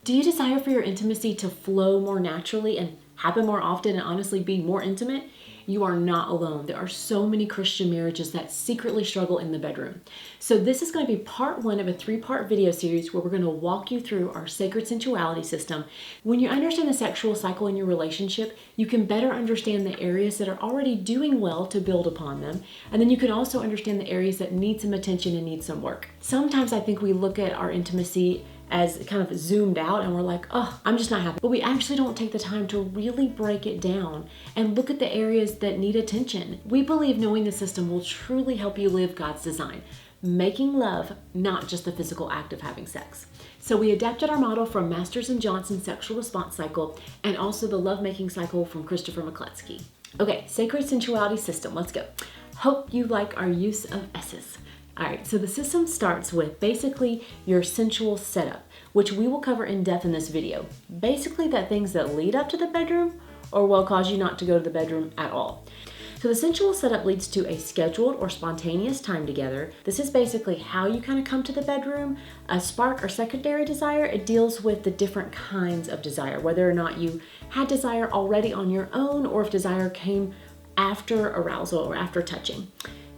Do you desire for your intimacy to flow more naturally and happen more often and honestly be more intimate? You are not alone. There are so many Christian marriages that secretly struggle in the bedroom. So this is going to be part one of a 3-part video series where we're going to walk you through our sacred sensuality system. When you understand the sexual cycle in your relationship, you can better understand the areas that are already doing well to build upon them. And then you can also understand the areas that need some attention and need some work. Sometimes I think we look at our intimacy as kind of zoomed out and we're like, oh, I'm just not happy. But we actually don't take the time to really break it down and look at the areas that need attention. We believe knowing the system will truly help you live God's design, making love, not just the physical act of having sex. So we adapted our model from Masters and Johnson's sexual response cycle and also the lovemaking cycle from Christopher McCluskey. Okay, sacred sensuality system, let's go. Hope you like our use of S's. All right, so the system starts with basically your sensual setup, which we will cover in depth in this video. Basically the things that lead up to the bedroom or will cause you not to go to the bedroom at all. So the sensual setup leads to a scheduled or spontaneous time together. This is basically how you kind of come to the bedroom. A spark or secondary desire, it deals with the different kinds of desire, whether or not you had desire already on your own or if desire came after arousal or after touching.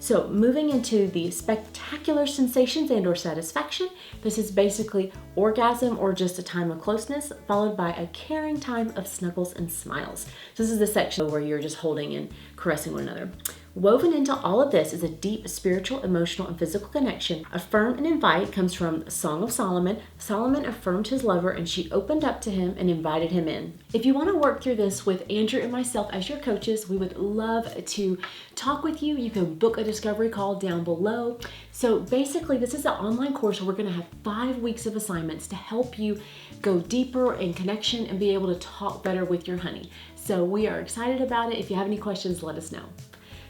So moving into the spectacular sensations and or satisfaction, this is basically orgasm or just a time of closeness, followed by a caring time of snuggles and smiles. So this is the section where you're just holding and caressing one another. Woven into all of this is a deep spiritual, emotional, and physical connection. Affirm and invite comes from Song of Solomon. Solomon affirmed his lover and she opened up to him and invited him in. If you want to work through this with Andrew and myself as your coaches, we would love to talk with you. You can book a discovery call down below. So basically, this is an online course where we're going to have 5 weeks of assignments to help you go deeper in connection and be able to talk better with your honey. So we are excited about it. If you have any questions, let us know.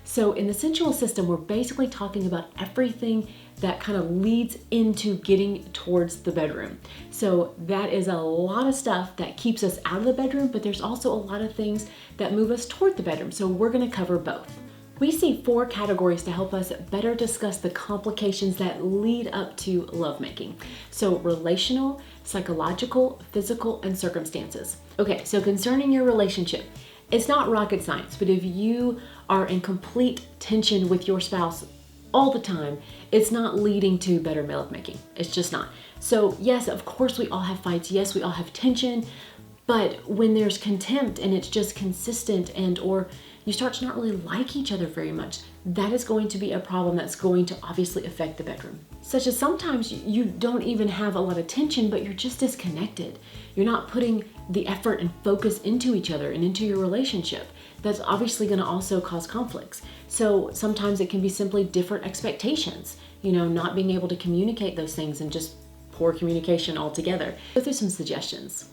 So in the sensual system, we're basically talking about everything that kind of leads into getting towards the bedroom. So that is a lot of stuff that keeps us out of the bedroom, but there's also a lot of things that move us toward the bedroom. So we're going to cover both. We see 4 categories to help us better discuss the complications that lead up to lovemaking. So relational, psychological, physical, and circumstances. Okay, so concerning your relationship, it's not rocket science, but if you are in complete tension with your spouse all the time, it's not leading to better lovemaking. It's just not. So yes, of course we all have fights. Yes, we all have tension, but when there's contempt and it's just consistent and or you start to not really like each other very much, that is going to be a problem that's going to obviously affect the bedroom. Such as sometimes you don't even have a lot of tension, but you're just disconnected. You're not putting the effort and focus into each other and into your relationship. That's obviously going to also cause conflicts. So sometimes it can be simply different expectations, not being able to communicate those things and just poor communication altogether. Go through some suggestions.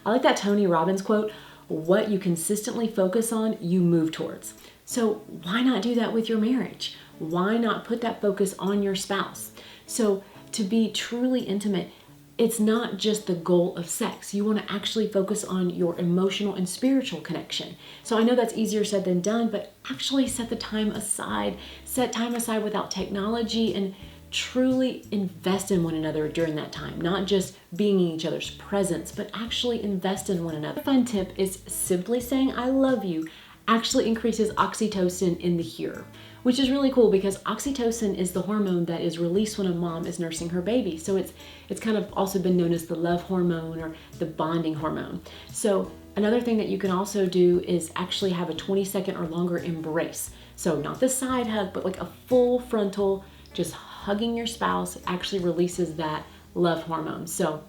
I like that Tony Robbins quote, what you consistently focus on, you move towards. So why not do that with your marriage? Why not put that focus on your spouse? So to be truly intimate, it's not just the goal of sex. You want to actually focus on your emotional and spiritual connection. So I know that's easier said than done, but actually set the time aside. Set time aside without technology and truly invest in one another during that time. Not just being in each other's presence, but actually invest in one another. A fun tip is simply saying I love you actually increases oxytocin in the hearer, which is really cool because oxytocin is the hormone that is released when a mom is nursing her baby. So it's kind of also been known as the love hormone or the bonding hormone. So another thing that you can also do is actually have a 20-second or longer embrace. So not the side hug, but like a full frontal, just hugging your spouse actually releases that love hormone. So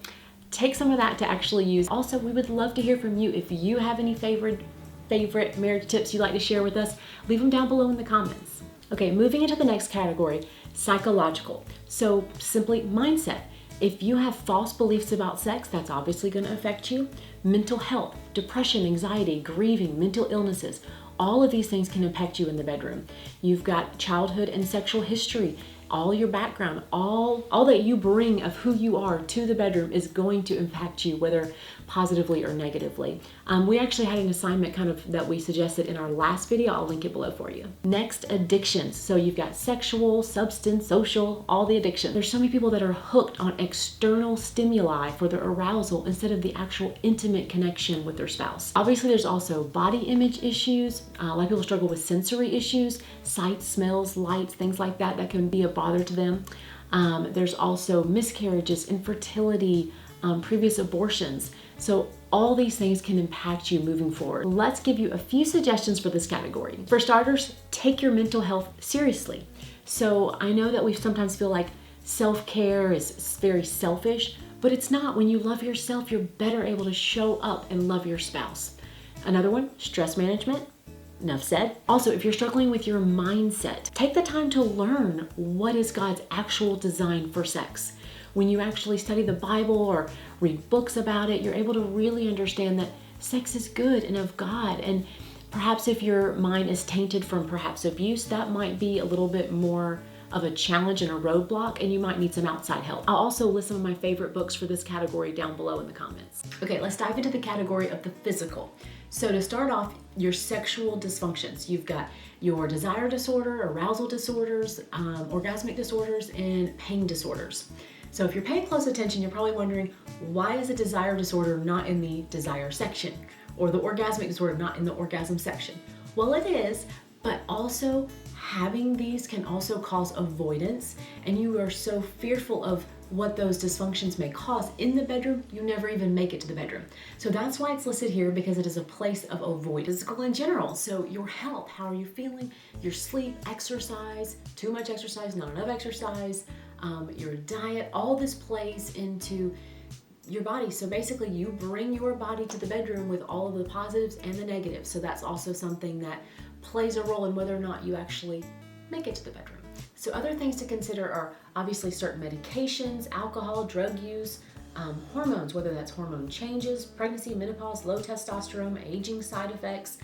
take some of that to actually use. Also, we would love to hear from you. If you have any favorite marriage tips you'd like to share with us, leave them down below in the comments. Okay, moving into the next category, psychological. So simply mindset. If you have false beliefs about sex, that's obviously going to affect you. Mental health, depression, anxiety, grieving, mental illnesses, all of these things can impact you in the bedroom. You've got childhood and sexual history. all your background, all that you bring of who you are to the bedroom is going to impact you, whether positively or negatively. We actually had an assignment kind of that we suggested in our last video. I'll link it below for you. Next, addictions. So you've got sexual, substance, social, all the addictions. There's so many people that are hooked on external stimuli for their arousal instead of the actual intimate connection with their spouse. Obviously, there's also body image issues. A lot of people struggle with sensory issues, sights, smells, lights, things like that can be a bother to them. There's also miscarriages, infertility, previous abortions. So all these things can impact you moving forward. Let's give you a few suggestions for this category. For starters, take your mental health seriously. So I know that we sometimes feel like self-care is very selfish, but it's not. When you love yourself, you're better able to show up and love your spouse. Another one, stress management. Enough said. Also, if you're struggling with your mindset, take the time to learn what is God's actual design for sex. When you actually study the Bible or read books about it, you're able to really understand that sex is good and of God. And perhaps if your mind is tainted from perhaps abuse, that might be a little bit more of a challenge and a roadblock, and you might need some outside help. I'll also list some of my favorite books for this category down below in the comments. Okay, let's dive into the category of the physical. So to start off, your sexual dysfunctions. You've got your desire disorder, arousal disorders, orgasmic disorders, and pain disorders. So if you're paying close attention, you're probably wondering, why is a desire disorder not in the desire section, or the orgasmic disorder not in the orgasm section? Well, it is, but also having these can also cause avoidance, and you are so fearful of what those dysfunctions may cause in the bedroom, you never even make it to the bedroom. So that's why it's listed here, because it is a place of avoidance. Physical in general, so your health, how are you feeling, your sleep, exercise, too much exercise, not enough exercise, your diet, all this plays into your body. So basically you bring your body to the bedroom with all of the positives and the negatives. So that's also something that plays a role in whether or not you actually make it to the bedroom. So other things to consider are obviously certain medications, alcohol, drug use, hormones, whether that's hormone changes, pregnancy, menopause, low testosterone, aging side effects.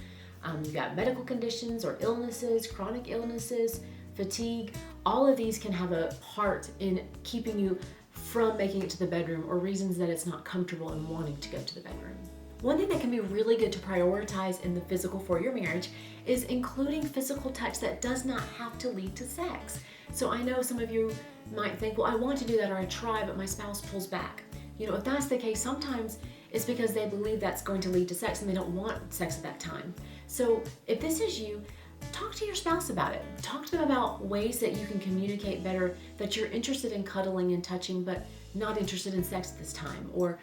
You've got medical conditions or illnesses, chronic illnesses, fatigue. All of these can have a part in keeping you from making it to the bedroom, or reasons that it's not comfortable and wanting to go to the bedroom. One thing that can be really good to prioritize in the physical for your marriage is including physical touch that does not have to lead to sex. So I know some of you might think, well, I want to do that, or I try, but my spouse pulls back. If that's the case, sometimes it's because they believe that's going to lead to sex and they don't want sex at that time. So if this is you, talk to your spouse about it. Talk to them about ways that you can communicate better, that you're interested in cuddling and touching, but not interested in sex at this time, or,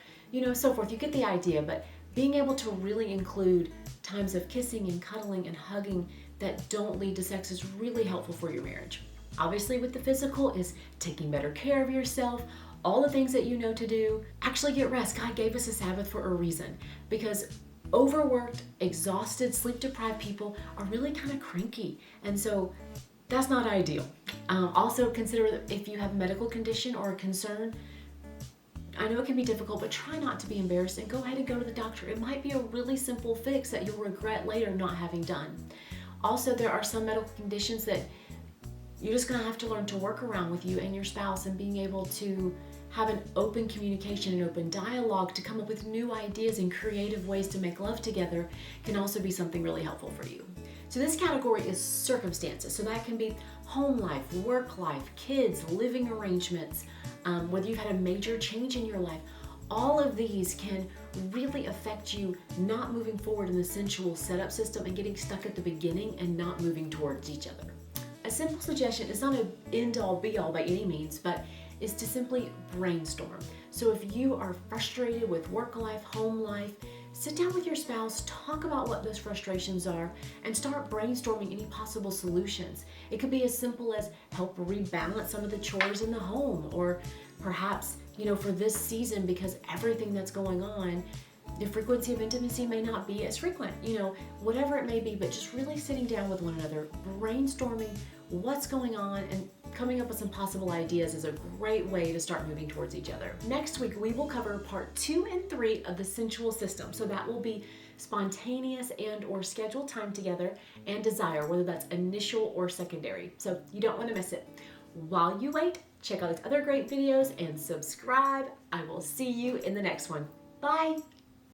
so forth. You get the idea, but being able to really include times of kissing and cuddling and hugging that don't lead to sex is really helpful for your marriage. Obviously, with the physical is taking better care of yourself, all the things that you know to do. Actually get rest. God gave us a Sabbath for a reason, because overworked, exhausted, sleep-deprived people are really kind of cranky, and so that's not ideal. Also consider if you have a medical condition or a concern. I know it can be difficult, but try not to be embarrassed and go ahead and go to the doctor. It might be a really simple fix that you'll regret later not having done. Also, there are some medical conditions that you're just going to have to learn to work around with you and your spouse, and being able to have an open communication and open dialogue to come up with new ideas and creative ways to make love together can also be something really helpful for you. So this category is circumstances. So that can be home life, work life, kids, living arrangements, whether you've had a major change in your life. All of these can really affect you not moving forward in the sensual setup system and getting stuck at the beginning and not moving towards each other. A simple suggestion, it's not an end-all be-all by any means, but is to simply brainstorm. So if you are frustrated with work life, home life, sit down with your spouse, talk about what those frustrations are, and start brainstorming any possible solutions. It could be as simple as help rebalance some of the chores in the home, or perhaps, for this season, because everything that's going on, the frequency of intimacy may not be as frequent, whatever it may be, but just really sitting down with one another, brainstorming what's going on, and coming up with some possible ideas is a great way to start moving towards each other. Next week, we will cover part 2 and 3 of the sensual system. So that will be spontaneous and or scheduled time together, and desire, whether that's initial or secondary. So you don't want to miss it. While you wait, check out these other great videos and subscribe. I will see you in the next one. Bye.